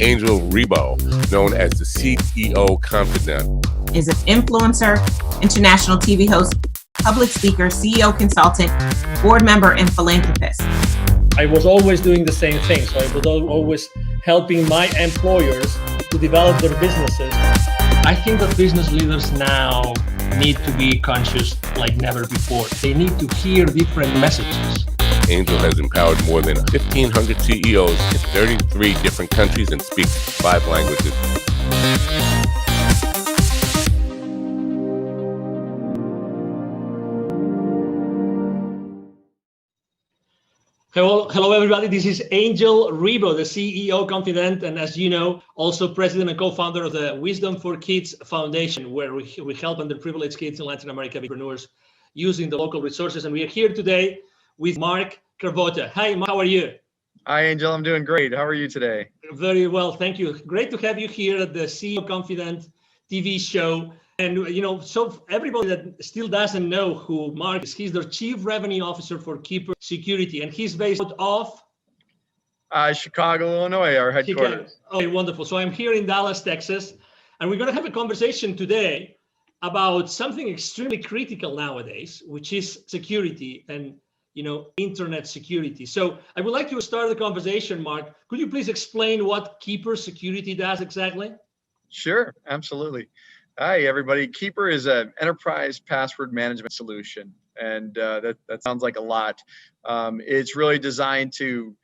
Angel Rebo, known as the CEO Confident. Is an influencer, international TV host, public speaker, CEO consultant, board member, and philanthropist. I was always doing the same thing. So I was always helping my employers to develop their businesses. I think that business leaders now need to be conscious like never before. They need to hear different messages. Angel has empowered more than 1,500 CEOs in 33 different countries and speaks 5 languages. Hello, everybody. This is Angel Rebo, the CEO Confident, and as you know, also president and co-founder of the Wisdom for Kids Foundation, where we help underprivileged kids in Latin America, entrepreneurs, using the local resources. And we are here today with Mark Cravotta. Hi, Mark, how are you? Hi, Angel. I'm doing great. How are you today? Very well, thank you. Great to have you here at the CEO Confident TV show. And, you know, so everybody that still doesn't know who Mark is, he's the Chief Revenue Officer for Keeper Security, and he's based out of Chicago, Illinois, our headquarters. Okay, wonderful. So I'm here in Dallas, Texas, and we're going to have a conversation today about something extremely critical nowadays, which is security and, you know, internet security. So I would like to start the conversation, Mark. Could you please explain what Keeper Security does exactly? Sure, absolutely. Hi, everybody. Keeper is an enterprise password management solution, and that sounds like a lot. It's really designed to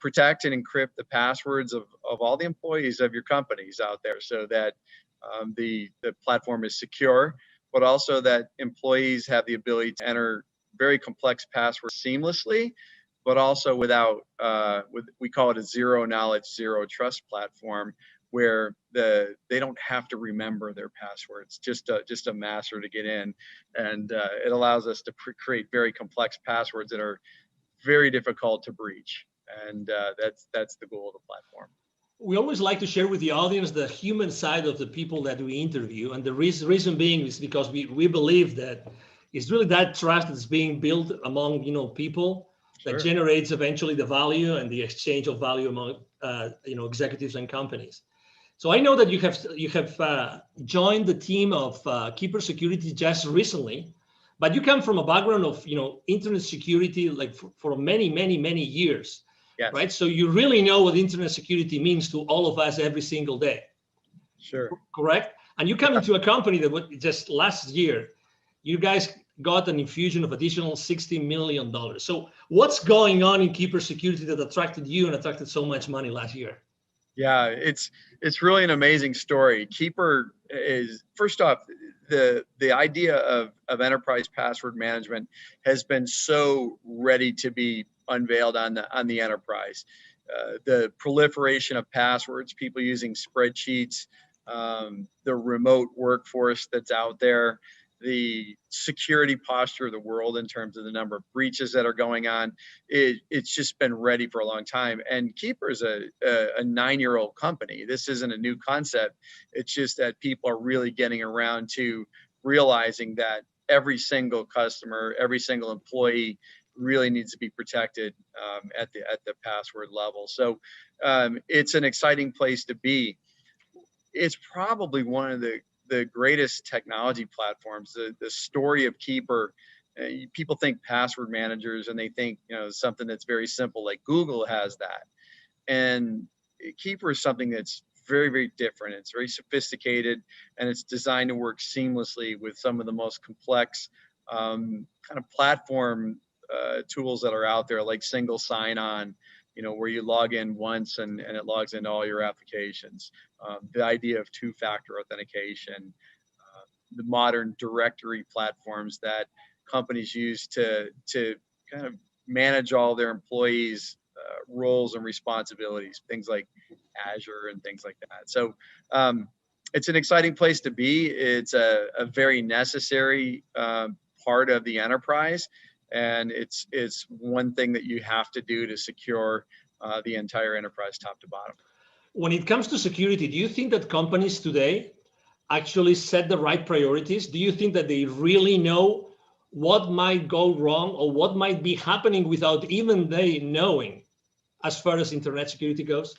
protect and encrypt the passwords of all the employees of your companies out there, so that the platform is secure, but also that employees have the ability to enter very complex passwords seamlessly, but also without, we call it a zero knowledge, zero trust platform, where they don't have to remember their passwords, just a master to get in, and it allows us to create very complex passwords that are very difficult to breach, and that's the goal of the platform. We always like to share with the audience the human side of the people that we interview, and the reason being is because we believe that it's really that trust that's being built among people that Sure. generates eventually the value and the exchange of value among executives and companies. So I know that you have joined the team of Keeper Security just recently, but you come from a background of internet security like for many years, Yes. right? So you really know what internet security means to all of us every single day. Sure. Correct? And you come into a company that just last year, you guys got an infusion of additional $60 million. So what's going on in Keeper Security that attracted you and attracted so much money last year? Yeah, it's really an amazing story. Keeper is, first off, the idea of enterprise password management has been so ready to be unveiled on the enterprise. The proliferation of passwords, people using spreadsheets, the remote workforce that's out there, the security posture of the world in terms of the number of breaches that are going on, it's just been ready for a long time. And Keeper is a 9-year-old company. This isn't a new concept. It's just that people are really getting around to realizing that every single customer, every single employee really needs to be protected at the password level. So it's an exciting place to be. It's probably one of the greatest technology platforms. The story of Keeper, people think password managers and they think something that's very simple, like Google has that, and Keeper is something that's very different. It's very sophisticated, and it's designed to work seamlessly with some of the most complex kind of platform tools that are out there, like single sign-on, where you log in once and it logs into all your applications. The idea of two-factor authentication, the modern directory platforms that companies use to kind of manage all their employees' roles and responsibilities, things like Azure and things like that. So it's an exciting place to be. It's a very necessary part of the enterprise. And it's one thing that you have to do to secure the entire enterprise top to bottom. When it comes to security, do you think that companies today actually set the right priorities? Do you think that they really know what might go wrong or what might be happening without even they knowing as far as internet security goes?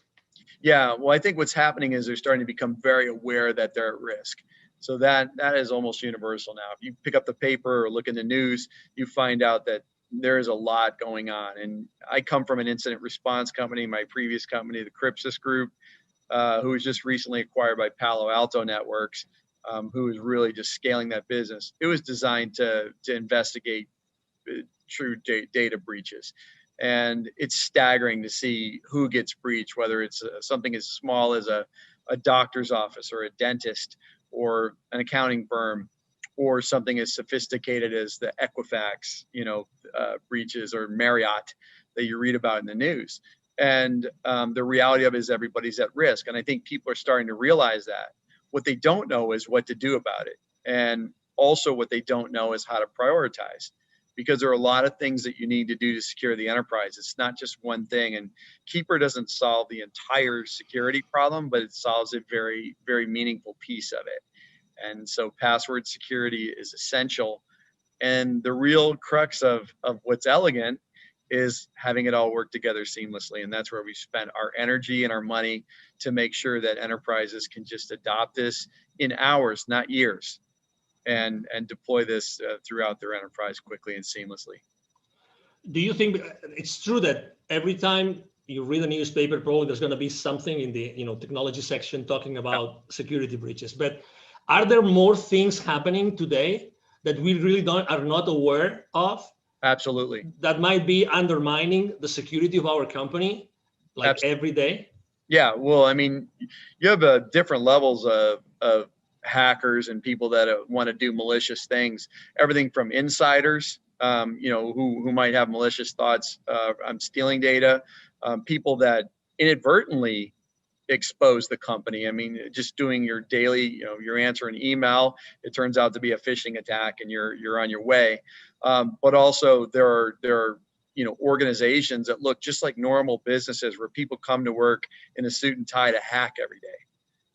Yeah, well, I think what's happening is they're starting to become very aware that they're at risk. So that is almost universal now. If you pick up the paper or look in the news, you find out that there is a lot going on. And I come from an incident response company, my previous company, the Crypsis Group, who was just recently acquired by Palo Alto Networks, who is really just scaling that business. It was designed to investigate true data breaches. And it's staggering to see who gets breached, whether it's something as small as a doctor's office or a dentist or an accounting firm, or something as sophisticated as the Equifax, breaches, or Marriott that you read about in the news. And the reality of it is everybody's at risk. And I think people are starting to realize that. What they don't know is what to do about it. And also what they don't know is how to prioritize, because there are a lot of things that you need to do to secure the enterprise. It's not just one thing. And Keeper doesn't solve the entire security problem, but it solves a very, very meaningful piece of it. And so password security is essential. And the real crux of what's elegant is having it all work together seamlessly. And that's where we spent our energy and our money to make sure that enterprises can just adopt this in hours, not years, and deploy this throughout their enterprise quickly and seamlessly. Do you think it's true that every time you read a newspaper, probably there's going to be something in the technology section talking about security breaches? But are there more things happening today that we really are not aware of? Absolutely. That might be undermining the security of our company, like Absolutely. every day? Yeah, well, I mean, you have different levels of hackers and people that want to do malicious things. Everything from insiders, who might have malicious thoughts on stealing data, people that inadvertently expose the company. I mean, just doing your daily, you're answering email, it turns out to be a phishing attack, and you're on your way. But also there are organizations that look just like normal businesses, where people come to work in a suit and tie to hack every day.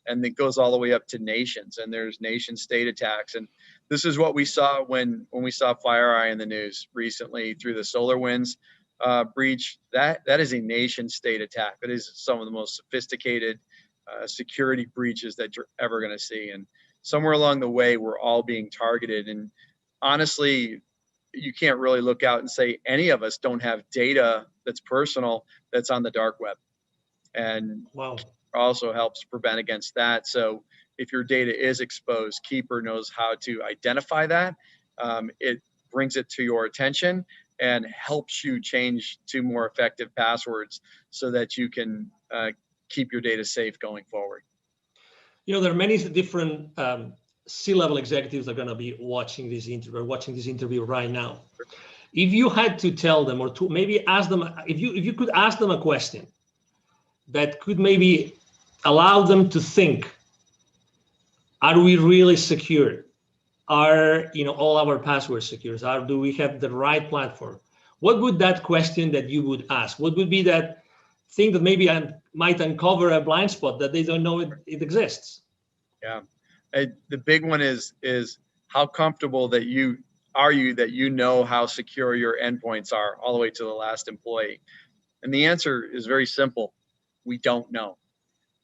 And it goes all the way up to nations, and there's nation state attacks. And this is what we saw when we saw FireEye in the news recently through the SolarWinds breach. That is a nation state attack. That is some of the most sophisticated security breaches that you're ever going to see. And somewhere along the way, we're all being targeted. And honestly, you can't really look out and say any of us don't have data that's personal that's on the dark web. And wow, also helps prevent against that. So if your data is exposed, Keeper knows how to identify that. It brings it to your attention and helps you change to more effective passwords so that you can keep your data safe going forward. There are many different C-level executives that are going to be watching this interview right now. If you had to tell them, or to maybe ask them, if you could ask them a question that could maybe allow them to think, are we really secure? Are all our passwords secure? Do we have the right platform? What would that question that you would ask? What would be that thing that maybe might uncover a blind spot that they don't know it exists? Yeah, the big one is how comfortable that you know how secure your endpoints are all the way to the last employee. And the answer is very simple. We don't know.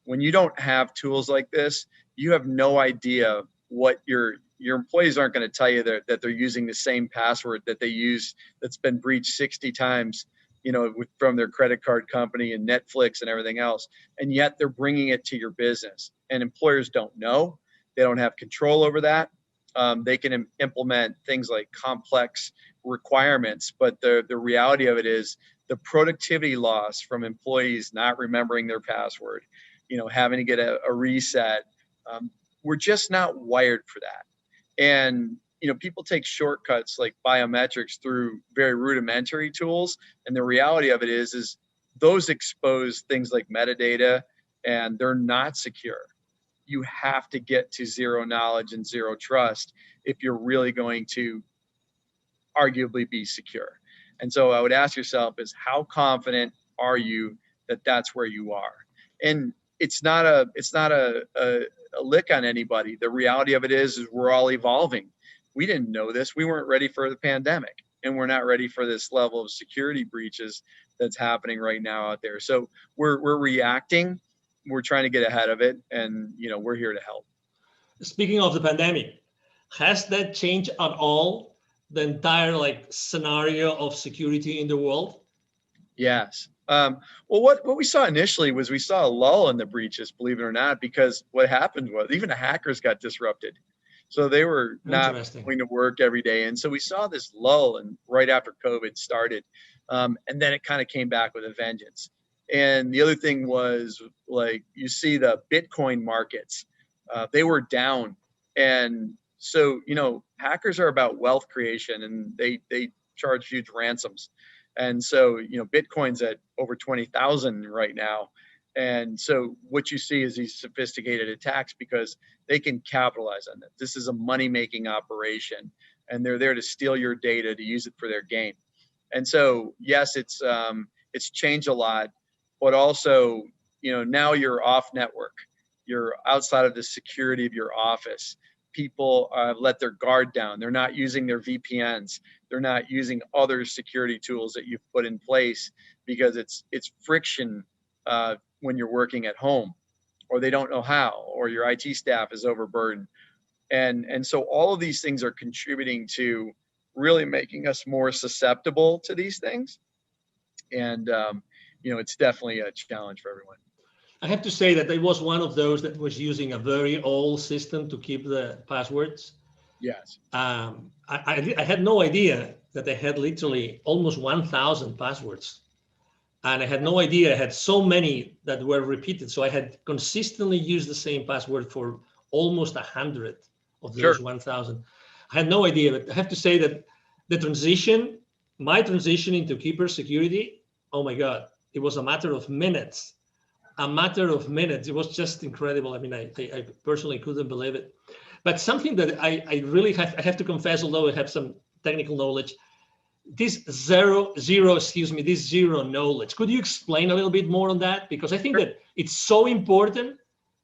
When you don't have tools like this, you have no idea what your employees aren't going to tell you that they're using the same password that they use that's been breached 60 times, from their credit card company and Netflix and everything else. And yet they're bringing it to your business, and employers don't know. They don't have control over that. They can implement things like complex requirements, but the reality of it is the productivity loss from employees not remembering their password, having to get a reset. We're just not wired for that. And, people take shortcuts like biometrics through very rudimentary tools. And the reality of it is those expose things like metadata, and they're not secure. You have to get to zero knowledge and zero trust if you're really going to arguably be secure. And so I would ask yourself is, how confident are you that that's where you are? And it's not a lick on anybody. The reality of it is we're all evolving. We didn't know this. We weren't ready for the pandemic, and we're not ready for this level of security breaches that's happening right now out there. So we're reacting. we're trying to get ahead of it, and we're here to help. Speaking of the pandemic, has that changed at all the entire scenario of security in the world? Yes. Well, what we saw initially was we saw a lull in the breaches, believe it or not, because what happened was even the hackers got disrupted. So they were not going to work every day. And so we saw this lull and right after COVID started. And then it kind of came back with a vengeance. And the other thing was, you see the Bitcoin markets, they were down. And so, hackers are about wealth creation, and they charge huge ransoms. And so, Bitcoin's at over 20,000 right now. And so what you see is these sophisticated attacks because they can capitalize on it. This is a money-making operation, and they're there to steal your data to use it for their gain. And so, yes, it's changed a lot, but also, now you're off network. You're outside of the security of your office. People let their guard down. They're not using their VPNs. They're not using other security tools that you've put in place because it's friction when you're working at home, or they don't know how, or your IT staff is overburdened. And so all of these things are contributing to really making us more susceptible to these things. And, it's definitely a challenge for everyone. I have to say that I was one of those that was using a very old system to keep the passwords. Yes. I had no idea that I had literally almost 1,000 passwords. And I had no idea I had so many that were repeated. So I had consistently used the same password for almost 100 of those 1,000. I had no idea, but I have to say that my transition into Keeper security, oh my God, it was a matter of minutes. It was just incredible. I mean, I personally couldn't believe it. But something that I really have to confess, although I have some technical knowledge, this zero knowledge. Could you explain a little bit more on that? Because I think that it's so important.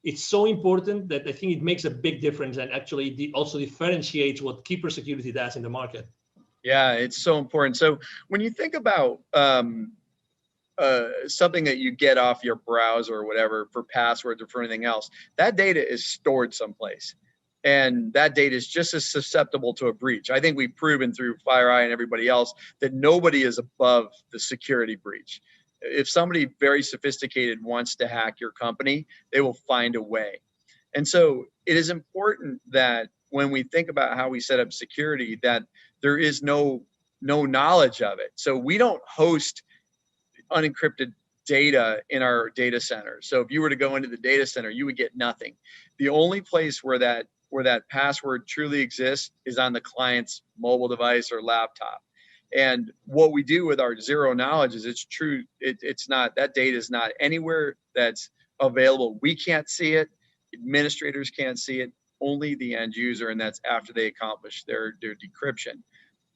It's so important that I think it makes a big difference and actually also differentiates what Keeper security does in the market. Yeah, it's so important. So when you think about something that you get off your browser or whatever for passwords or for anything else, that data is stored someplace. And that data is just as susceptible to a breach. I think we've proven through FireEye and everybody else that nobody is above the security breach. If somebody very sophisticated wants to hack your company, they will find a way. And so it is important that when we think about how we set up security, that there is no knowledge of it. So we don't host unencrypted data in our data center. So if you were to go into the data center, you would get nothing. The only place where that password truly exists is on the client's mobile device or laptop. And what we do with our zero knowledge is it's true. It's not, that data is not anywhere that's available. We can't see it. Administrators can't see it, only the end user. And that's after they accomplish their decryption.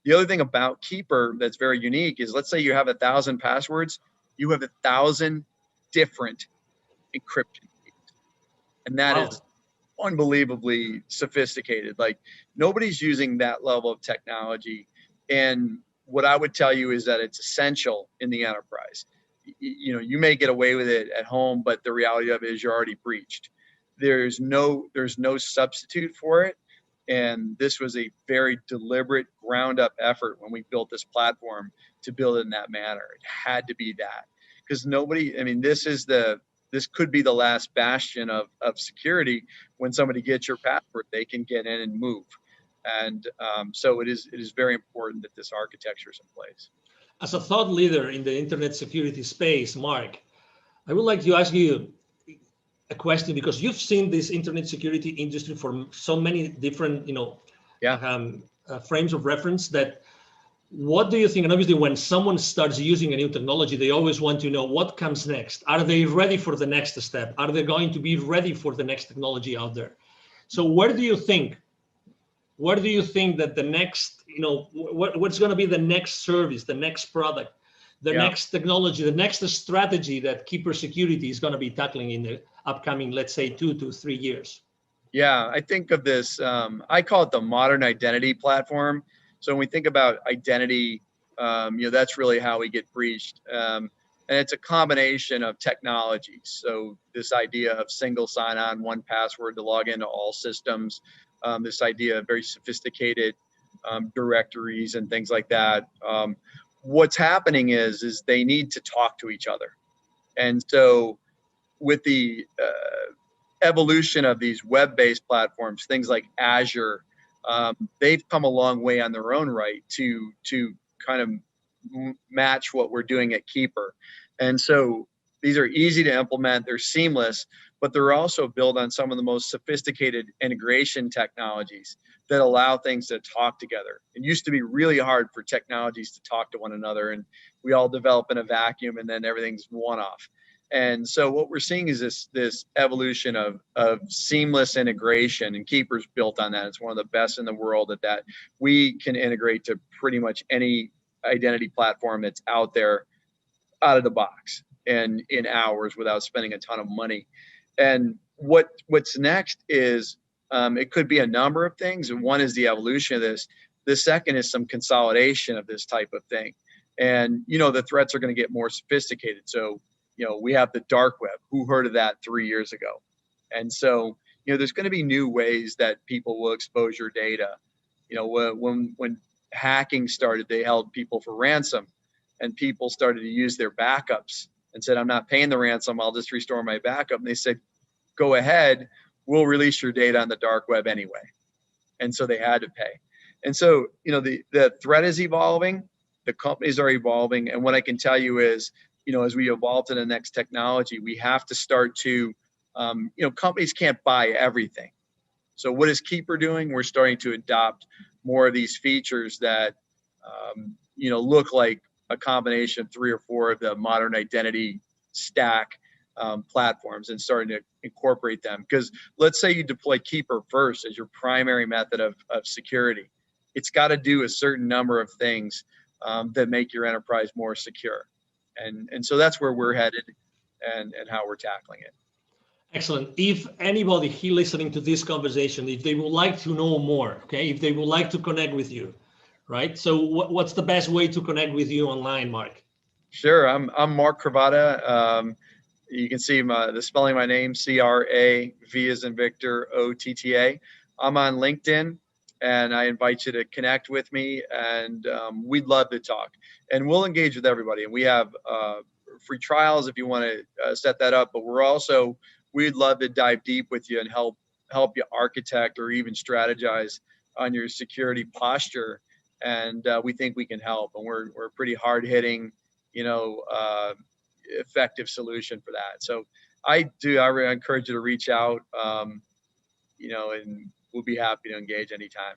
The other thing about Keeper that's very unique is, let's say you have 1,000 passwords, you have 1,000 different encryption keys. And that is unbelievably sophisticated. Like, nobody's using that level of technology. And what I would tell you is that it's essential in the enterprise. You may get away with it at home, but the reality of it is you're already breached. There's no substitute for it. And this was a very deliberate ground up effort when we built this platform to build it in that manner. It had to be that, because this could be the last bastion of security. When somebody gets your password, they can get in and move. And so it is very important that this architecture is in place. As a thought leader in the internet security space, Mark, I would like to ask you a question, because you've seen this internet security industry for so many different, frames of reference. That, what do you think? And obviously, when someone starts using a new technology, they always want to know what comes next. Are they ready for the next step? Are they going to be ready for the next technology out there? So where do you think that the next, what's going to be the next service, the next product, the next technology, the next strategy that Keeper Security is going to be tackling in the upcoming, let's say, 2 to 3 years? Yeah, I think of this, I call it the modern identity platform. So when we think about identity, that's really how we get breached. And it's a combination of technologies. So this idea of single sign-on, one password to log into all systems, this idea of very sophisticated directories and things like that. What's happening is they need to talk to each other. And so with the evolution of these web-based platforms, things like Azure, they've come a long way on their own right to kind of match what we're doing at Keeper. And so these are easy to implement, they're seamless, but they're also built on some of the most sophisticated integration technologies that allow things to talk together. It used to be really hard for technologies to talk to one another, and we all develop in a vacuum and then everything's one-off. And so what we're seeing is this evolution of seamless integration, and Keeper's built on that. It's one of the best in the world at that. We can integrate to pretty much any identity platform that's out there out of the box and in hours without spending a ton of money. And what's next is it could be a number of things. And one is the evolution of this. The second is some consolidation of this type of thing. And, the threats are going to get more sophisticated. So, we have the dark web. Who heard of that 3 years ago? And so, there's going to be new ways that people will expose your data. When hacking started, they held people for ransom, and people started to use their backups and said, I'm not paying the ransom, I'll just restore my backup. And they said, go ahead, we'll release your data on the dark web anyway. And so they had to pay. And so, the threat is evolving, the companies are evolving. And what I can tell you is, as we evolve to the next technology, we have to start to, companies can't buy everything. So what is Keeper doing? We're starting to adopt more of these features that, look like a combination of 3 or 4 of the modern identity stack platforms, and starting to incorporate them. Because let's say you deploy Keeper first as your primary method of security. It's got to do a certain number of things that make your enterprise more secure. And so that's where we're headed and how we're tackling it. Excellent. If anybody here listening to this conversation, if they would like to know more, okay, if they would like to connect with you, right? So what's the best way to connect with you online, Mark? Sure. I'm Mark Cravotta. You can see the spelling of my name, C-R-A-V as in Victor, O-T-T-A. I'm on LinkedIn, and I invite you to connect with me, and we'd love to talk. And we'll engage with everybody. And we have free trials if you want to set that up. But we'd love to dive deep with you and help you architect or even strategize on your security posture. And we think we can help. And we're a pretty hard-hitting, effective solution for that. So I really encourage you to reach out, and we'll be happy to engage anytime.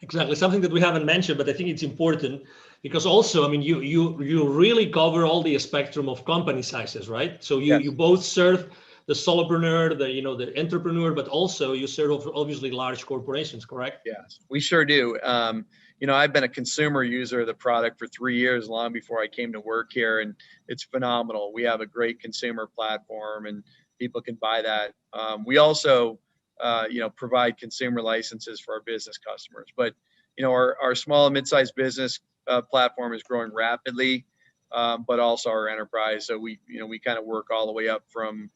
Exactly. Something that we haven't mentioned, but I think it's important because also, I mean, you really cover all the spectrum of company sizes, right? So Yes. you both serve the solopreneur, the entrepreneur, but also you serve obviously large corporations, correct? Yes, we sure do. I've been a consumer user of the product for 3 years, long before I came to work here, and it's phenomenal. We have a great consumer platform, and people can buy that. We also, provide consumer licenses for our business customers. But, our small and mid-sized business platform is growing rapidly, but also our enterprise. So we kind of work all the way up from,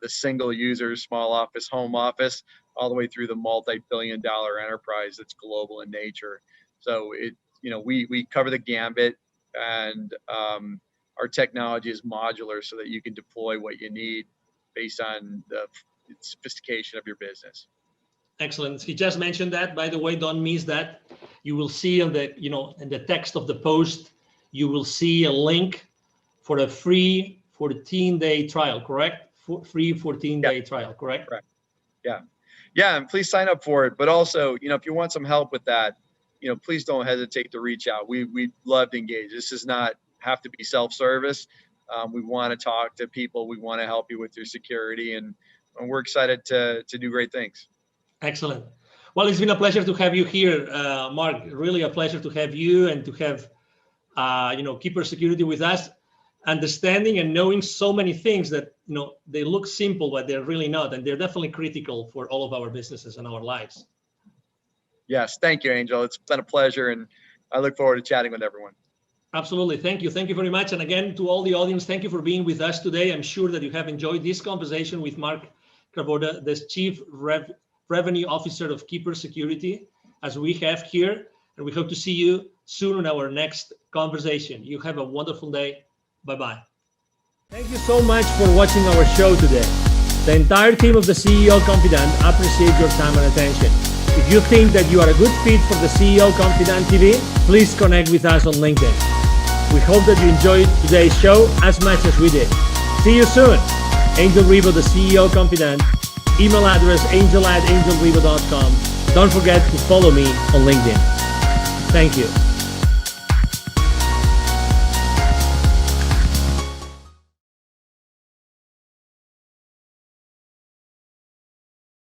the single user, small office, home office, all the way through the multi-billion-dollar enterprise that's global in nature. So we cover the gambit, and our technology is modular so that you can deploy what you need based on the sophistication of your business. Excellent. He just mentioned that, by the way, don't miss that. You will see in the text of the post, you will see a link for a free 14-day trial, correct? Free 14-day trial, correct? Correct. Yeah, and please sign up for it. But also, if you want some help with that, please don't hesitate to reach out. We'd love to engage. This does not have to be self-service. We want to talk to people. We want to help you with your security, and we're excited to do great things. Excellent. Well, it's been a pleasure to have you here, Mark. Really a pleasure to have you and to have, Keeper Security with us, understanding and knowing so many things that, they look simple, but they're really not. And they're definitely critical for all of our businesses and our lives. Yes. Thank you, Angel. It's been a pleasure, and I look forward to chatting with everyone. Absolutely. Thank you. Thank you very much. And again, to all the audience, thank you for being with us today. I'm sure that you have enjoyed this conversation with Mark Cravotta, the Chief Revenue Officer of Keeper Security, as we have here. And we hope to see you soon in our next conversation. You have a wonderful day. Bye-bye. Thank you so much for watching our show today. The entire team of the CEO Confidant appreciate your time and attention. If you think that you are a good fit for the CEO Confidant TV, please connect with us on LinkedIn. We hope that you enjoyed today's show as much as we did. See you soon. Angel Rivo, the CEO Confidant. Email address angel@angelrivo.com. Don't forget to follow me on LinkedIn. Thank you.